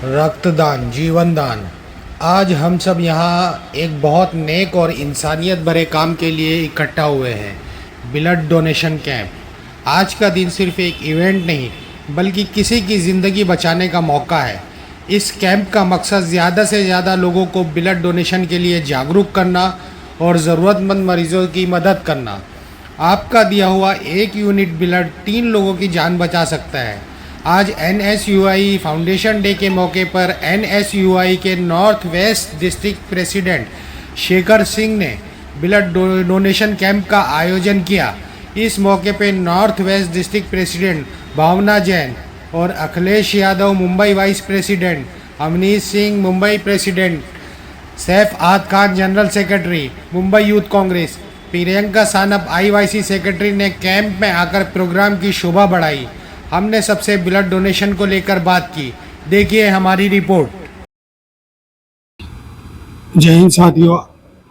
रक्तदान जीवन दान। आज हम सब यहाँ एक बहुत नेक और इंसानियत भरे काम के लिए इकट्ठा हुए हैं, ब्लड डोनेशन कैंप। आज का दिन सिर्फ एक इवेंट नहीं बल्कि किसी की ज़िंदगी बचाने का मौका है। इस कैंप का मकसद ज़्यादा से ज़्यादा लोगों को ब्लड डोनेशन के लिए जागरूक करना और ज़रूरतमंद मरीजों की मदद करना। आपका दिया हुआ एक यूनिट ब्लड 3 लोगों की जान बचा सकता है। आज NSUI फाउंडेशन डे के मौके पर NSUI के north west district president Shekhar Singh ने ब्लड डोनेशन कैंप का आयोजन किया। इस मौके पर north west district president Bhavna Jain और Akhilesh Yadav Mumbai vice president, Avnish Singh Mumbai president, Saif आद Khan general secretary Mumbai youth Congress, Priyanka Sanap IYC secretary ने कैंप में आकर प्रोग्राम की शोभा बढ़ाई। हमने सबसे ब्लड डोनेशन को लेकर बात की। देखिए हमारी रिपोर्ट। जय हिंद साथियों,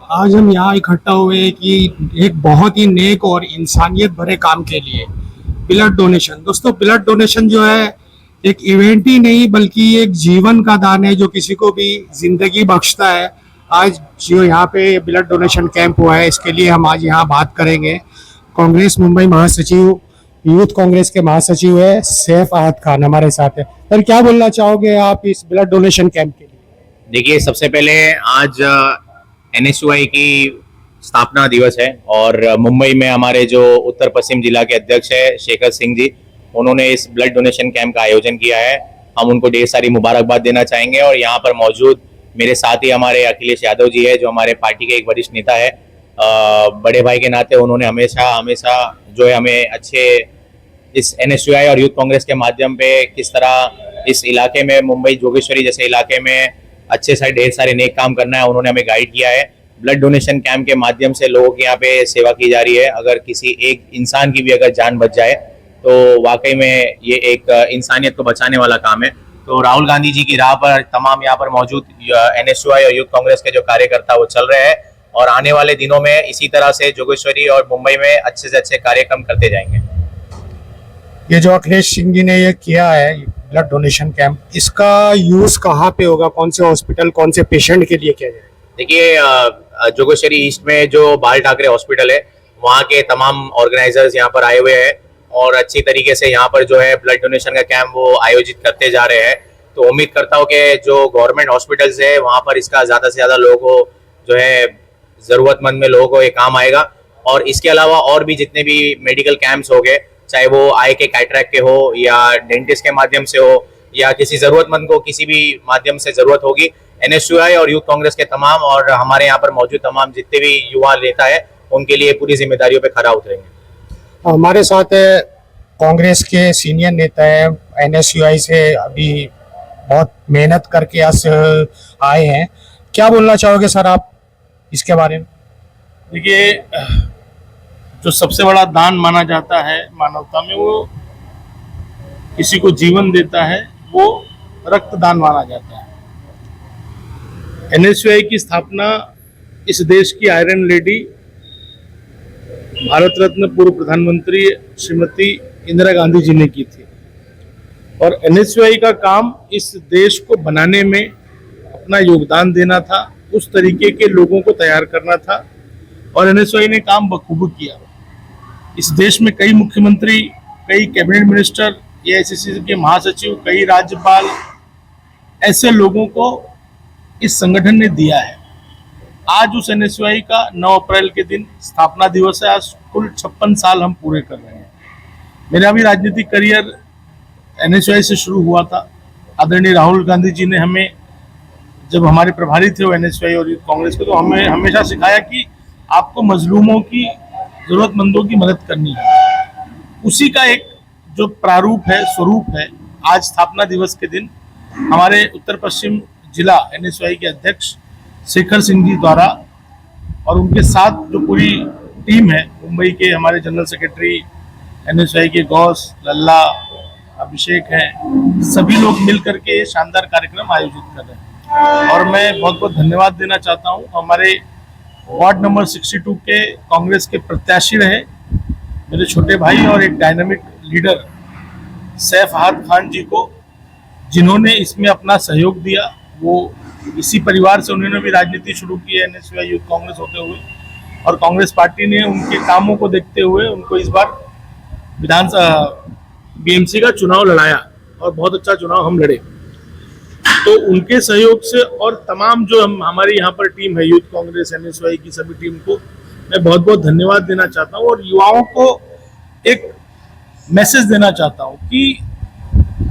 आज हम यहाँ इकट्ठा हुए कि एक बहुत ही नेक और इंसानियत भरे काम के लिए, ब्लड डोनेशन। दोस्तों, ब्लड डोनेशन जो है एक इवेंट ही नहीं बल्कि एक जीवन का दान है जो किसी को भी जिंदगी बख्शता है। आज जो यहाँ पे ब्लड डोनेशन कैंप हुआ है, इसके लिए हम आज यहाँ बात करेंगे। कांग्रेस मुंबई महासचिव, यूथ कांग्रेस के महासचिव है सैफ आद खान हमारे साथ है। सर, क्या बोलना चाहोगे आप इस ब्लड डोनेशन कैंप के लिए? देखिए, सबसे पहले आज NSUI की स्थापना दिवस है और मुंबई में हमारे जो उत्तर पश्चिम जिला के अध्यक्ष है शेखर सिंह जी, उन्होंने इस ब्लड डोनेशन कैंप का आयोजन किया है। हम उनको ढेर सारी मुबारकबाद देना चाहेंगे। और यहाँ पर मौजूद मेरे साथ ही हमारे अखिलेश यादव जी है, जो हमारे पार्टी के एक वरिष्ठ नेता है। बड़े भाई के नाते उन्होंने हमेशा हमेशा जो है हमें अच्छे इस NSUI और यूथ कांग्रेस के माध्यम पे किस तरह इस इलाके में, मुंबई जोगेश्वरी जैसे इलाके में अच्छे से ढेर सारे नेक काम करना है, उन्होंने हमें गाइड किया है। ब्लड डोनेशन कैंप के माध्यम से लोगों की यहाँ पे सेवा की जा रही है। अगर किसी एक इंसान की भी अगर जान बच जाए तो वाकई में ये एक इंसानियत को बचाने वाला काम है। तो राहुल गांधी जी की राह पर तमाम यहाँ पर मौजूद NSUI और यूथ कांग्रेस के जो कार्यकर्ता वो चल रहे हैं और आने वाले दिनों में इसी तरह से जोगेश्वरी और मुंबई में अच्छे से अच्छे कार्यक्रम करते जाएंगे। ये जो अखिलेश सिंह जी ने ये किया है ब्लड डोनेशन कैंप, इसका यूज कहाँ पे होगा? कौन से हॉस्पिटल, कौन से पेशेंट के लिए किया जाए? देखिए, जोगेश्वरी ईस्ट में जो बाल ठाकरे हॉस्पिटल है, वहाँ के तमाम ऑर्गेनाइजर्स यहाँ पर आए हुए हैं और अच्छी तरीके से यहाँ पर जो है ब्लड डोनेशन का कैंप वो आयोजित करते जा रहे हैं। तो उम्मीद करता हूँ कि जो गवर्नमेंट हॉस्पिटल्स है वहाँ पर इसका ज़्यादा से ज़्यादा लोगों को जो है ज़रूरतमंद में लोगों को ये काम आएगा। और इसके अलावा और भी जितने भी मेडिकल कैंप्स हो गए, चाहे वो आई के कैटरैक्ट के हो या डेंटिस्ट के माध्यम से हो या किसी ज़रूरतमंद को किसी भी माध्यम से ज़रूरत होगी, NSUI और यूथ कांग्रेस के तमाम और हमारे यहाँ पर मौजूद तमाम जितने भी युवा नेता है उनके लिए पूरी जिम्मेदारियों पे खरा उतरेंगे। हमारे साथ कांग्रेस के सीनियर नेता है, NSUI से अभी बहुत मेहनत करके आज आए हैं। क्या बोलना चाहोगे सर आप इसके बारे में? देखिए, जो सबसे बड़ा दान माना जाता है मानवता में, वो किसी को जीवन देता है, वो रक्तदान माना जाता है। NSUI की स्थापना इस देश की आयरन लेडी, भारत रत्न पूर्व प्रधानमंत्री श्रीमती इंदिरा गांधी जी ने की थी। और NSUI का काम इस देश को बनाने में अपना योगदान देना था, उस तरीके के लोगों को तैयार करना था और NSUI ने काम बखूबी किया। इस देश में कई मुख्यमंत्री, कई कैबिनेट मिनिस्टर, AICC के महासचिव, कई राज्यपाल, ऐसे लोगों को इस संगठन ने दिया है। आज उस NSUI का 9 अप्रैल के दिन स्थापना दिवस है। आज कुल 56 साल हम पूरे कर रहे हैं। मेरा भी राजनीतिक करियर NSUI से शुरू हुआ था। आदरणीय राहुल गांधी जी ने हमें, जब हमारे प्रभारी थे वो NSUI और यूथ कांग्रेस के, तो हमें हमेशा सिखाया कि आपको मजलूमों की, जरूरतमंदों की मदद करनी है। उसी का एक जो प्रारूप है, स्वरूप है, आज स्थापना दिवस के दिन हमारे उत्तर पश्चिम जिला NSUI के अध्यक्ष शेखर सिंह जी द्वारा और उनके साथ जो पूरी टीम है, मुंबई के हमारे जनरल सेक्रेटरी NSUI के गौस, लल्ला, अभिषेक हैं, सभी लोग मिल करके ये शानदार कार्यक्रम आयोजित कर रहे हैं। और मैं बहुत बहुत धन्यवाद देना चाहता हूँ हमारे वार्ड नंबर 62 के कांग्रेस के प्रत्याशी रहे मेरे छोटे भाई और एक डायनामिक लीडर सैफ आद खान जी को, जिन्होंने इसमें अपना सहयोग दिया, वो इसी परिवार से उन्होंने भी राजनीति शुरू की है एनएसयूआई यूथ कांग्रेस होते हुए, और कांग्रेस पार्टी ने उनके कामों को देखते हुए उनको इस बार विधानसभा बीएमसी का चुनाव लड़ाया और बहुत अच्छा चुनाव हम लड़े। तो उनके सहयोग से और तमाम जो हमारी यहाँ पर टीम है यूथ कांग्रेस एनएसयूआई की सभी टीम को मैं बहुत बहुत धन्यवाद देना चाहता हूँ और युवाओं को एक मैसेज देना चाहता हूँ कि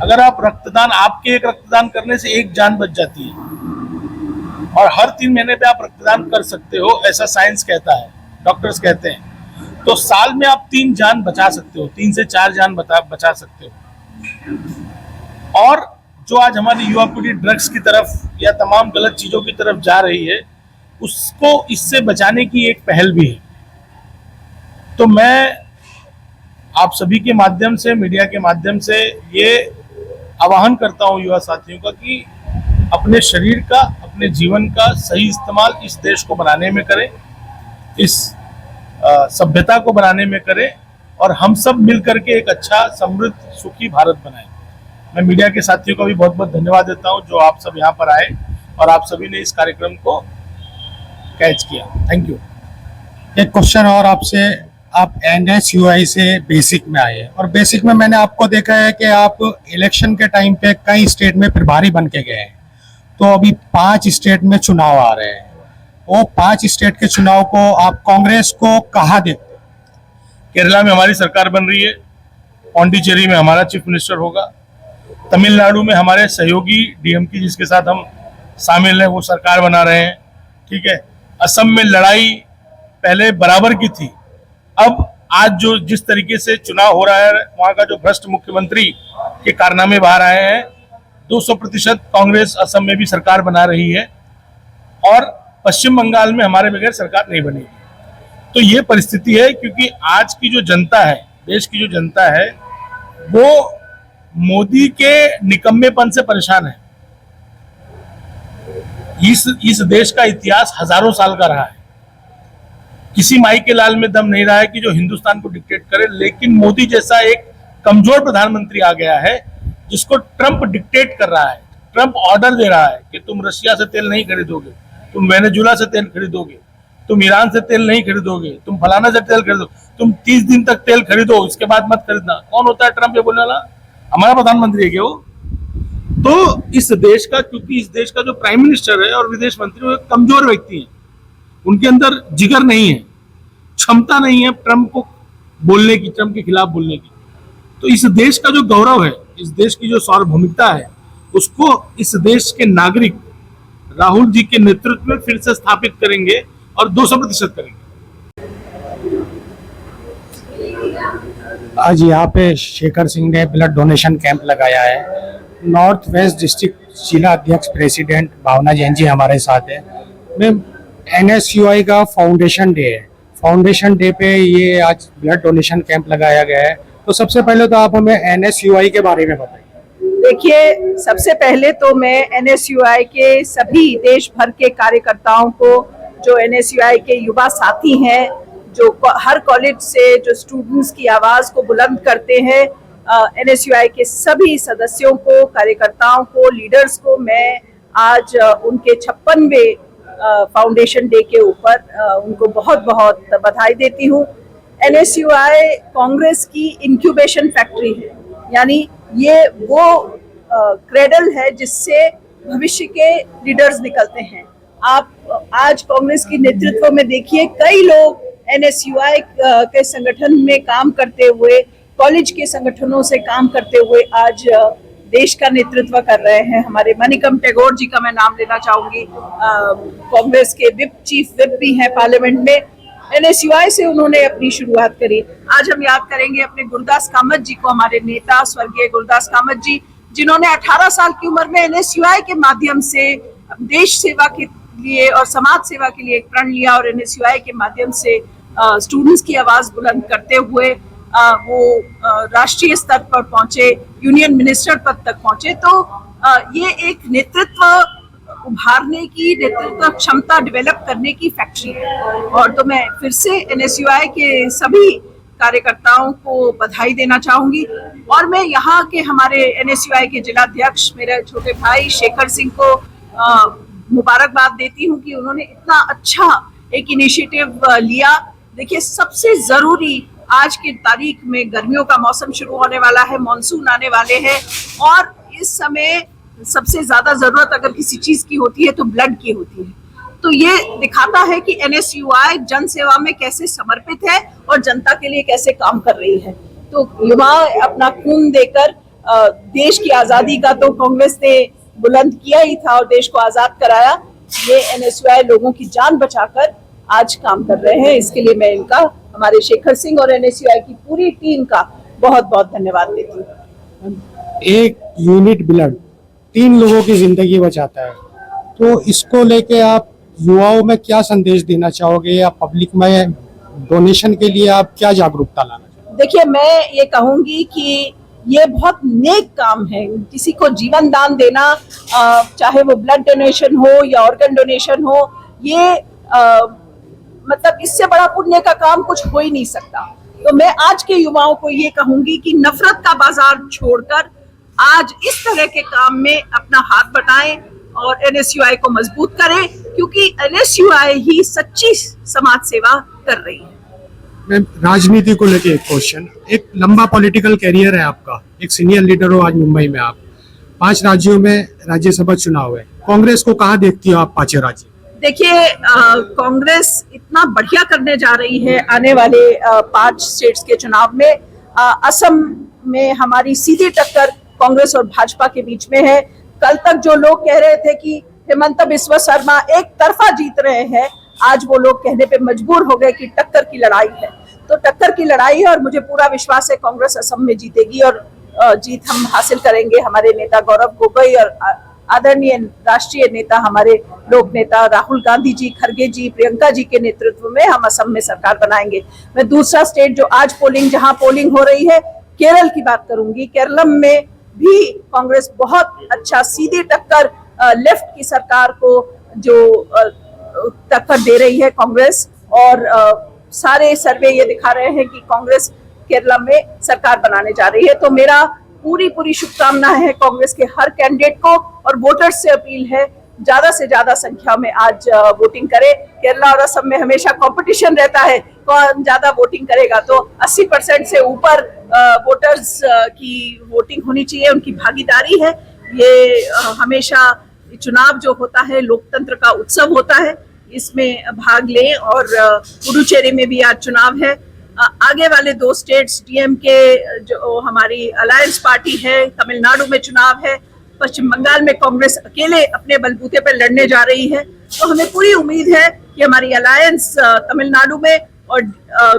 अगर आप रक्तदान, आपके एक रक्तदान करने से एक जान बच जाती है और हर 3 महीने पे आप रक्तदान कर सकते हो, ऐसा साइंस कहता है, डॉक्टर्स कहते हैं। तो साल में आप 3 जान बचा सकते हो, 3 से 4 जान बचा सकते हो। और जो आज हमारी युवा पीढ़ी ड्रग्स की तरफ या तमाम गलत चीजों की तरफ जा रही है, उसको इससे बचाने की एक पहल भी है। तो मैं आप सभी के माध्यम से, मीडिया के माध्यम से ये आह्वान करता हूँ युवा साथियों का कि अपने शरीर का, अपने जीवन का सही इस्तेमाल इस देश को बनाने में करें, इस सभ्यता को बनाने में करें और हम सब मिलकर के एक अच्छा, समृद्ध, सुखी भारत बनाएं। मैं मीडिया के साथियों का भी बहुत बहुत धन्यवाद देता हूं जो आप सब यहाँ पर आए और आप सभी ने इस कार्यक्रम को कैच किया। Thank you. एक क्वेश्चन और आपसे, आप एनएसयूआई से बेसिक में आए हैं और बेसिक में मैंने आपको देखा है कि आप इलेक्शन के टाइम पे कई स्टेट में प्रभारी बन के गए हैं। तो अभी 5 स्टेट में चुनाव आ रहे हैं, वो 5 स्टेट के चुनाव को आप कांग्रेस को कहाँ देखते हैं? केरला में हमारी सरकार बन रही है, पौंडीचेरी में हमारा चीफ मिनिस्टर होगा, तमिलनाडु में हमारे सहयोगी डीएमके जिसके साथ हम शामिल हैं वो सरकार बना रहे हैं, ठीक है। असम में लड़ाई पहले बराबर की थी, अब आज जो जिस तरीके से चुनाव हो रहा है, वहां का जो भ्रष्ट मुख्यमंत्री के कारनामे बाहर आए हैं, 200% कांग्रेस असम में भी सरकार बना रही है और पश्चिम बंगाल में हमारे बगैर सरकार नहीं बनी। तो ये परिस्थिति है क्योंकि आज की जो जनता है, देश की जो जनता है, वो मोदी के निकम्मेपन से परेशान है। इस देश का इतिहास हजारों साल का रहा है, किसी माई के लाल में दम नहीं रहा है कि जो हिंदुस्तान को डिक्टेट करे, लेकिन मोदी जैसा एक कमजोर प्रधानमंत्री आ गया है जिसको ट्रंप डिक्टेट कर रहा है, ट्रंप ऑर्डर दे रहा है कि तुम रशिया से तेल नहीं खरीदोगे, तुम वेनेजुला से तेल खरीदोगे, तुम ईरान से तेल नहीं खरीदोगे, तुम फलाना से तेल खरीदो, तुम 30 दिन तक तेल खरीदो, इसके बाद मत खरीदना। कौन होता है ट्रंप ये बोलने वाला? हमारा प्रधानमंत्री है क्या वो? तो इस देश का, क्योंकि इस देश का जो प्राइम मिनिस्टर है और विदेश मंत्री वो एक कमजोर व्यक्ति है, उनके अंदर जिगर नहीं है, क्षमता नहीं है ट्रंप को बोलने की, ट्रंप के खिलाफ बोलने की। तो इस देश का जो गौरव है, इस देश की जो सार्वभौमिकता है, उसको इस देश के नागरिक राहुल जी के नेतृत्व में फिर से स्थापित करेंगे और 200% करेंगे। आज यहाँ पे शेखर सिंह ने ब्लड डोनेशन कैंप लगाया है। नॉर्थ वेस्ट डिस्ट्रिक्ट जिला अध्यक्ष प्रेसिडेंट भावना जैन जी हमारे साथ है। मैम, एनएसयूआई का फाउंडेशन डे है, फाउंडेशन डे पे ये आज ब्लड डोनेशन कैंप लगाया गया है, तो सबसे पहले तो आप हमें एनएसयूआई के बारे में बताइए। देखिए, सबसे पहले तो मैं एनएसयूआई के सभी देश भर के कार्यकर्ताओं को, जो एनएसयूआई के युवा साथी हैं, जो हर कॉलेज से जो स्टूडेंट्स की आवाज को बुलंद करते हैं, एनएसयूआई के सभी सदस्यों को, कार्यकर्ताओं को, लीडर्स को मैं आज उनके 56वें फाउंडेशन डे के ऊपर उनको बहुत बहुत बधाई देती हूँ। एनएसयूआई कांग्रेस की इंक्यूबेशन फैक्ट्री है, यानी ये वो क्रेडल है जिससे भविष्य के लीडर्स निकलते हैं। आप आज कांग्रेस की नेतृत्व में देखिए, कई लोग एनएसयूआई के संगठन में काम करते हुए, कॉलेज के संगठनों से काम करते हुए आज देश का नेतृत्व कर रहे हैं। हमारे मणिकम टैगोर जी का मैं नाम लेना चाहूंगी, कांग्रेस के विप, चीफ विप भी हैं पार्लियामेंट में। एनएसयूआई से उन्होंने अपनी शुरुआत करी। आज हम याद करेंगे अपने गुरदास कामत जी को, हमारे नेता स्वर्गीय गुरदास कामत जी, जिन्होंने 18 साल की उम्र में एनएसयूआई के माध्यम से देश सेवा के लिए और समाज सेवा के लिए एक प्रण लिया और एनएसयूआई के माध्यम से स्टूडेंट्स की आवाज बुलंद करते हुए वो राष्ट्रीय स्तर पर पहुंचे, यूनियन मिनिस्टर पद तक पहुंचे। तो ये एक नेतृत्व उभारने की, नेतृत्व क्षमता डेवलप करने की फैक्ट्री है। और तो मैं फिर से एनएसयूआई के सभी कार्यकर्ताओं को बधाई देना चाहूंगी और मैं यहाँ के हमारे NSUI के जिला अध्यक्ष मेरे छोटे भाई शेखर सिंह को मुबारकबाद देती हूँ कि उन्होंने इतना अच्छा एक इनिशिएटिव लिया। देखिए, सबसे जरूरी आज की तारीख में गर्मियों का मौसम शुरू होने वाला है, मानसून आने वाले हैं और इस समय सबसे ज्यादा जरूरत अगर किसी चीज की होती है तो ब्लड की होती है। तो ये दिखाता है कि NSUI जन सेवा में कैसे समर्पित है और जनता के लिए कैसे काम कर रही है। तो युवा अपना खून देकर देश की आजादी का तो कांग्रेस ने बुलंद किया ही था और देश को आजाद कराया। ये NSUI लोगों की जान बचाकर आज काम कर रहे हैं। इसके लिए मैं इनका, हमारे शेखर सिंह और NSUI की पूरी टीम का बहुत बहुत धन्यवाद देती हूँ। एक यूनिट ब्लड 3 लोगों की जिंदगी बचाता है, तो इसको लेके आप युवाओं में क्या संदेश देना चाहोगे या पब्लिक में डोनेशन के लिए आप क्या जागरूकता लाना चाहोगे? देखिए, मैं ये कहूंगी कि ये बहुत नेक काम है। किसी को जीवन दान देना, चाहे वो ब्लड डोनेशन हो या ऑर्गन डोनेशन हो, ये मतलब इससे बड़ा पुण्य का काम कुछ हो ही नहीं सकता। तो मैं आज के युवाओं को ये कहूंगी कि नफरत का बाजार छोड़कर आज इस तरह के काम में अपना हाथ बटाएं और NSUI को मजबूत करें, क्योंकि NSUI ही सच्ची समाज सेवा कर रही है। मैं राजनीति को लेके एक क्वेश्चन, एक लंबा पॉलिटिकल कैरियर है आपका, एक सीनियर लीडर हो आज मुंबई में आप, 5 राज्यों में राज्यसभा चुनाव है, कांग्रेस को कहाँ देखती हो आप 5 राज्य? देखिए, कांग्रेस इतना बढ़िया करने जा रही है आने वाले 5 स्टेट्स के चुनाव में। असम में हमारी सीधी टक्कर कांग्रेस और भाजपा के बीच में है। कल तक जो लोग कह रहे थे कि हेमंत बिस्वा शर्मा एक तरफा जीत रहे हैं, आज वो लोग कहने पे मजबूर हो गए कि टक्कर की लड़ाई है। तो टक्कर की लड़ाई है और मुझे पूरा विश्वास है कांग्रेस असम में जीतेगी और जीत हम हासिल करेंगे। हमारे नेता गौरव गोगोई और आदरणीय राष्ट्रीय नेता, हमारे लोक नेता राहुल गांधी जी, खरगे जी, प्रियंका जी के नेतृत्व में हम असम में सरकार बनाएंगे। मैं दूसरा स्टेट जो आज जहां पोलिंग हो रही है, केरल की बात करूंगी। केरलम में भी कांग्रेस बहुत अच्छा सीधी टक्कर, लेफ्ट की सरकार को जो टक्कर दे रही है कांग्रेस, और सारे सर्वे ये दिखा रहे हैं कि कांग्रेस केरला में सरकार बनाने जा रही है। तो मेरा पूरी शुभकामना है कांग्रेस के हर कैंडिडेट को और वोटर्स से अपील है ज्यादा से ज्यादा संख्या में आज वोटिंग करें। केरला और असम में हमेशा कंपटीशन रहता है, कौन ज्यादा वोटिंग करेगा, तो 80% से ऊपर वोटर्स की वोटिंग होनी चाहिए, उनकी भागीदारी है। ये हमेशा चुनाव जो होता है लोकतंत्र का उत्सव होता है, इसमें भाग लें। और पुडुचेरी में भी आज चुनाव है। आगे वाले 2 स्टेट्स DMK जो हमारी अलायंस पार्टी है, तमिलनाडु में चुनाव है, पश्चिम बंगाल में कांग्रेस अकेले अपने बलबूते पर लड़ने जा रही है। तो हमें पूरी उम्मीद है कि हमारी अलायंस तमिलनाडु में और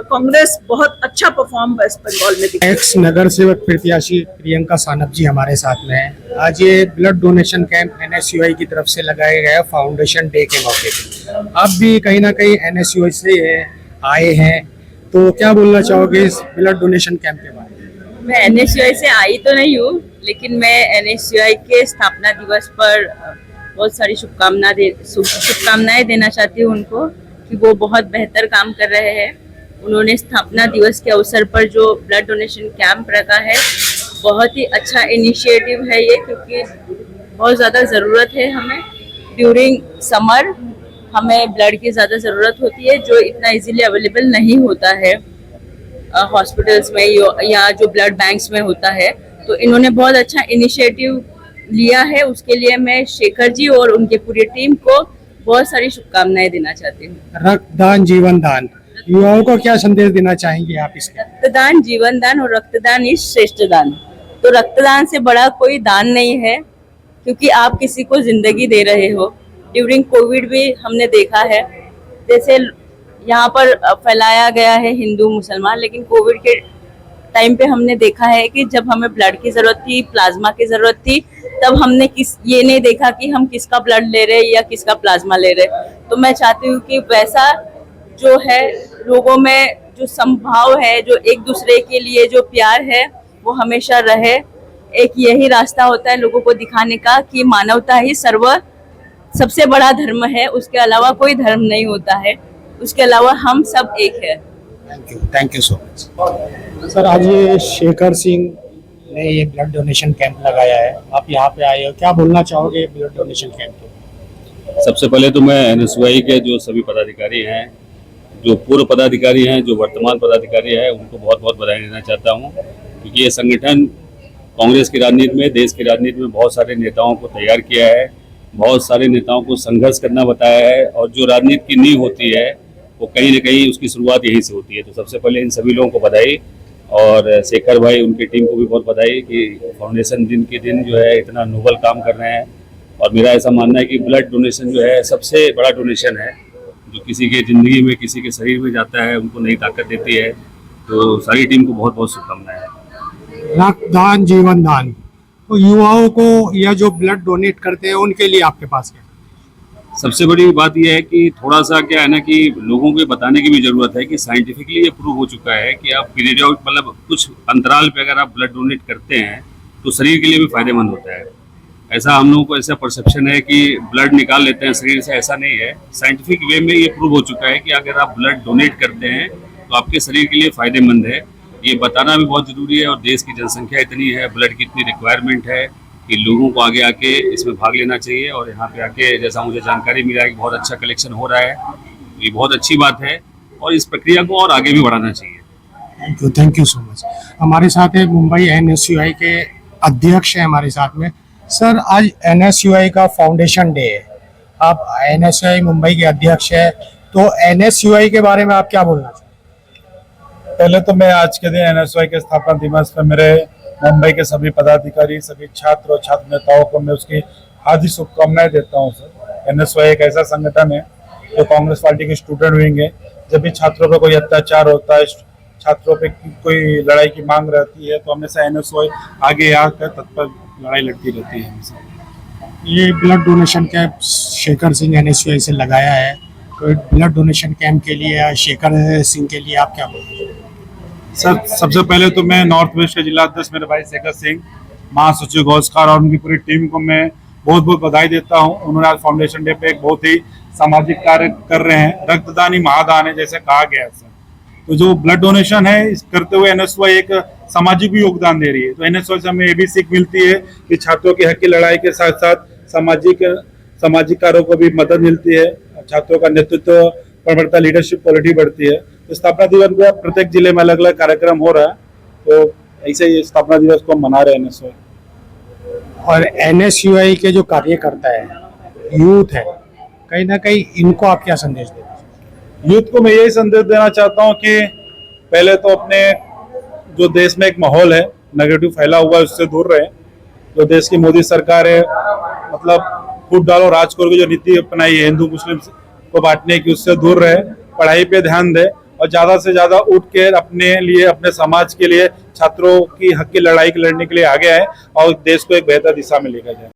कांग्रेस बहुत अच्छा परफॉर्म वेस्ट बंगाल में दिखेगी। एक्स नगर सेवक प्रत्याशी प्रियंका सानप जी हमारे साथ में है। आज ये ब्लड डोनेशन कैंप NSUI की तरफ से लगाया गया फाउंडेशन डे के मौके पे, आप भी कहीं ना कहीं NSUI से आए हैं, तो क्या बोलना चाहोगे इस ब्लड डोनेशन कैंप के बारे में? मैं NSUI से आई तो नहीं हूँ, लेकिन मैं NSUI के स्थापना दिवस पर बहुत सारी शुभकामनाएं देना चाहती हूँ उनको, कि वो बहुत बेहतर काम कर रहे हैं। उन्होंने स्थापना दिवस के अवसर पर जो ब्लड डोनेशन कैंप रखा है, बहुत ही अच्छा इनिशिएटिव है ये, क्योंकि बहुत ज़्यादा ज़रूरत है हमें। ड्यूरिंग समर हमें ब्लड की ज़्यादा ज़रूरत होती है, जो इतना इजीली अवेलेबल नहीं होता है हॉस्पिटल्स में या जो ब्लड बैंक्स में होता है। तो इन्होंने बहुत अच्छा इनिशिएटिव लिया है, उसके लिए मैं शेखर जी और उनके पूरी टीम को बहुत सारी शुभकामनाएं देना चाहती हूँ। रक्तदान जीवन दान, युवाओं को क्या संदेश देना चाहेंगे आप इसके? रक्तदान जीवन दान और रक्तदान ही श्रेष्ठ दान। तो रक्तदान से बड़ा कोई दान नहीं है, क्योंकि आप किसी को जिंदगी दे रहे हो। ड्यूरिंग कोविड भी हमने देखा है, जैसे यहाँ पर फैलाया गया है हिंदू मुसलमान, लेकिन कोविड के टाइम पे हमने देखा है कि जब हमें ब्लड की जरूरत थी, प्लाज्मा की जरूरत थी, तब हमने ये नहीं देखा कि हम किसका ब्लड ले रहे या किसका प्लाज्मा ले रहे। तो मैं चाहती हूँ कि वैसा जो है लोगों में जो संभाव है, जो एक दूसरे के लिए जो प्यार है, वो हमेशा रहे। एक यही रास्ता होता है लोगों को दिखाने का कि मानवता ही सबसे बड़ा धर्म है, उसके अलावा कोई धर्म नहीं होता है, उसके अलावा हम सब एक है। Thank you so much. Sir, आज ये शेखर सिंह ने ये ब्लड डोनेशन कैंप लगाया है, आप यहाँ पे आए हो, क्या बोलना चाहोगे ब्लड डोनेशन कैंप पे? सबसे पहले तो मैं एनएसयूआई के जो सभी पदाधिकारी हैं, जो पूर्व पदाधिकारी हैं, जो वर्तमान पदाधिकारी हैं, उनको बहुत बहुत बधाई देना चाहता हूं, क्योंकि ये संगठन कांग्रेस की राजनीति में, देश की राजनीति में बहुत सारे नेताओं को तैयार किया है, बहुत सारे नेताओं को संघर्ष करना बताया है, और जो राजनीति की नींव होती है वो कहीं न कहीं उसकी शुरुआत यहीं से होती है। तो सबसे पहले इन सभी लोगों को बधाई, और शेखर भाई उनकी टीम को भी बहुत बधाई कि फाउंडेशन दिन के दिन जो है इतना नोबल काम कर रहे हैं। और मेरा ऐसा मानना है कि ब्लड डोनेशन जो है सबसे बड़ा डोनेशन है, जो किसी के ज़िंदगी में, किसी के शरीर में जाता है, उनको नई ताकत देती है। तो सारी टीम को बहुत बहुत शुभकामनाएं। रक्तदान जीवन दान, तो युवाओं को या जो ब्लड डोनेट करते हैं उनके लिए आपके पास क्या? सबसे बड़ी बात यह है कि थोड़ा सा क्या है ना कि लोगों को बताने की भी ज़रूरत है कि साइंटिफिकली ये प्रूव हो चुका है कि आप पीरियड मतलब कुछ अंतराल पे अगर आप ब्लड डोनेट करते हैं तो शरीर के लिए भी फायदेमंद होता है। ऐसा हम लोगों को ऐसा परसेप्शन है कि ब्लड निकाल लेते हैं शरीर से, ऐसा नहीं है। साइंटिफिक वे में ये प्रूव हो चुका है कि अगर आप ब्लड डोनेट करते हैं तो आपके शरीर के लिए फायदेमंद है। ये बताना भी बहुत ज़रूरी है, और देश की जनसंख्या इतनी है, ब्लड की इतनी रिक्वायरमेंट है कि लोगों को आगे आके इसमें भाग लेना चाहिए। और यहाँ पे आके जैसा मुझे जानकारी मिला है कि बहुत अच्छा कलेक्शन हो रहा है, ये बहुत अच्छी बात है, और इस प्रक्रिया को और आगे भी बढ़ाना चाहिए। Thank you so much. हमारे साथ है मुंबई एनएसयूआई के अध्यक्ष हैं हमारे साथ में। सर, आज एनएसयूआई का फाउंडेशन डे है, आप एनएसयूआई मुंबई के अध्यक्ष हैं, तो एनएसयूआई के बारे में आप क्या बोलना चाहेंगे? पहले तो मैं आज के दिन एनएसयूआई के स्थापना दिवस पर मेरे मुंबई के सभी पदाधिकारी, सभी छात्र और छात्र नेताओं को मैं उसकी हार्दिक शुभकामनाएं देता हूं। सर, एनएसयूआई एक ऐसा संगठन है जो कांग्रेस पार्टी की स्टूडेंट विंग है। जब भी छात्रों पर कोई अत्याचार होता है, छात्रों पे कोई लड़ाई की मांग रहती है, तो हमेशा एनएसयूआई आगे आकर तत्पर लड़ाई लड़ती रहती है हमेशा। ये blood donation camp Shekhar Singh NSUI से लगाया है, तो ब्लड डोनेशन कैंप के लिए शेखर सिंह के लिए आप क्या बोलेंगे? सर, सबसे पहले तो मैं नॉर्थ वेस्ट के जिला अध्यक्ष मेरे भाई शेखर सिंह, महासचिव गौस्कार और उनकी पूरी टीम को मैं बहुत बहुत बधाई देता हूं। उन्होंने आज फाउंडेशन डे पे एक बहुत ही सामाजिक कार्य कर रहे हैं। रक्तदान ही महादान है, जैसे कहा गया है। सर, तो जो ब्लड डोनेशन है, इस करते हुए एनएसयूआई एक सामाजिक भी योगदान दे रही है। तो एनएसयूआई से हमें ये भी सीख मिलती है कि छात्रों के हक की लड़ाई के साथ साथ सामाजिक कार्यों को भी मदद मिलती है, छात्रों का नेतृत्व प्रवणता, लीडरशिप क्वालिटी बढ़ती है। तो स्थापना दिवस पे प्रत्येक जिले में अलग अलग कार्यक्रम हो रहा है, तो ऐसे ही स्थापना दिवस को हम मना रहे हैं एनएसयूआई। और एनएसयूआई के जो कार्यकर्ता है, यूथ है, कहीं ना कहीं इनको आप क्या संदेश देते? यूथ को मैं यही संदेश देना चाहता हूँ कि पहले तो अपने जो देश में एक माहौल है नेगेटिव फैला हुआ है, उससे दूर रहे। जो देश की मोदी सरकार है, मतलब फूट डालो राज करो की जो नीति अपनाई है हिंदू मुस्लिम को बांटने की, उससे दूर रहे, पढ़ाई पे ध्यान दे, और ज्यादा से ज्यादा उठ के अपने लिए, अपने समाज के लिए, छात्रों की हक की लड़ाई लड़ने के लिए आगे आए और देश को एक बेहतर दिशा में लेकर जाए।